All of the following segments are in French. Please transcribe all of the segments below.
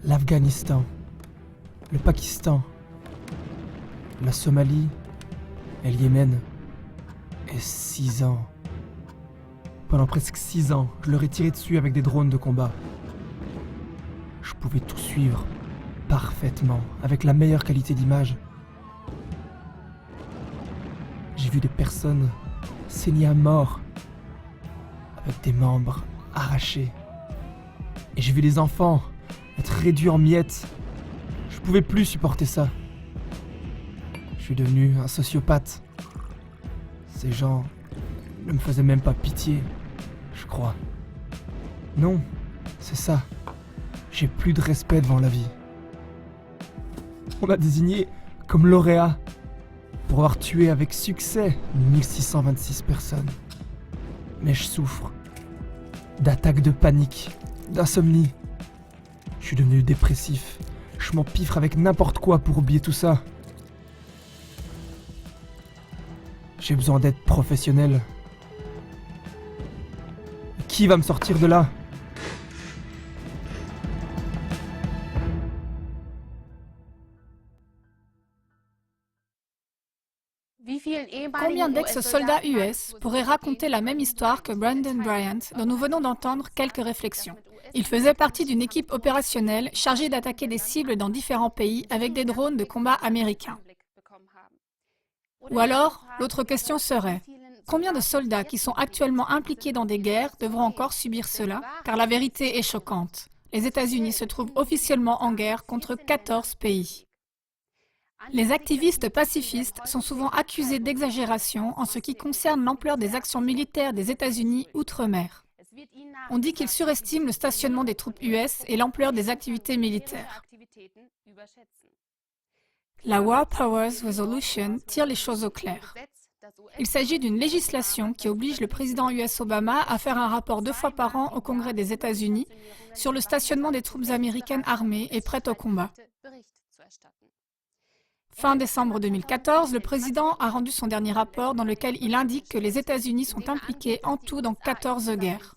l'Afghanistan, le Pakistan, la Somalie et le Yémen. Et 6 ans. Pendant presque 6 ans, je leur ai tiré dessus avec des drones de combat. Je pouvais tout suivre, parfaitement, avec la meilleure qualité d'image. J'ai vu des personnes saigner à mort, avec des membres arrachés. Et j'ai vu des enfants être réduits en miettes. Je pouvais plus supporter ça. Je suis devenu un sociopathe. Ces gens ne me faisaient même pas pitié, je crois. Non, c'est ça. J'ai plus de respect devant la vie. On m'a désigné comme lauréat pour avoir tué avec succès 1626 personnes. Mais je souffre d'attaques de panique, d'insomnie. Je suis devenu dépressif. Je m'empiffre avec n'importe quoi pour oublier tout ça. J'ai besoin d'être professionnel. Qui va me sortir de là ? Combien d'ex-soldats US pourraient raconter la même histoire que Brandon Bryant, dont nous venons d'entendre quelques réflexions? Il faisait partie d'une équipe opérationnelle chargée d'attaquer des cibles dans différents pays avec des drones de combat américains. Ou alors, l'autre question serait, combien de soldats qui sont actuellement impliqués dans des guerres devront encore subir cela? Car la vérité est choquante. Les États-Unis se trouvent officiellement en guerre contre 14 pays. Les activistes pacifistes sont souvent accusés d'exagération en ce qui concerne l'ampleur des actions militaires des États-Unis outre-mer. On dit qu'ils surestiment le stationnement des troupes US et l'ampleur des activités militaires. La War Powers Resolution tire les choses au clair. Il s'agit d'une législation qui oblige le président US Obama à faire un rapport 2 fois par an au Congrès des États-Unis sur le stationnement des troupes américaines armées et prêtes au combat. Fin décembre 2014, le président a rendu son dernier rapport dans lequel il indique que les États-Unis sont impliqués en tout dans 14 guerres.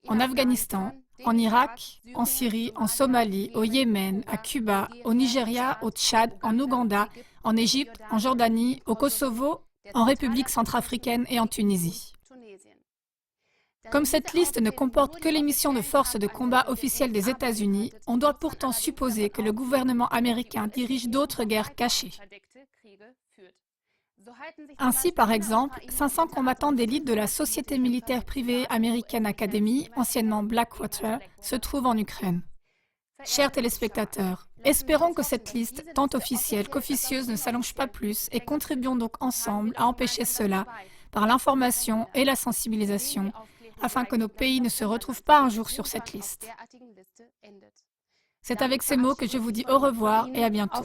En Afghanistan, en Irak, en Syrie, en Somalie, au Yémen, à Cuba, au Nigeria, au Tchad, en Ouganda, en Égypte, en Jordanie, au Kosovo, en République centrafricaine et en Tunisie. Comme cette liste ne comporte que les missions de forces de combat officielles des États-Unis, on doit pourtant supposer que le gouvernement américain dirige d'autres guerres cachées. Ainsi, par exemple, 500 combattants d'élite de la société militaire privée American Academy, anciennement Blackwater, se trouvent en Ukraine. Chers téléspectateurs, espérons que cette liste, tant officielle qu'officieuse, ne s'allonge pas plus et contribuons donc ensemble à empêcher cela par l'information et la sensibilisation, afin que nos pays ne se retrouvent pas un jour sur cette liste. C'est avec ces mots que je vous dis au revoir et à bientôt.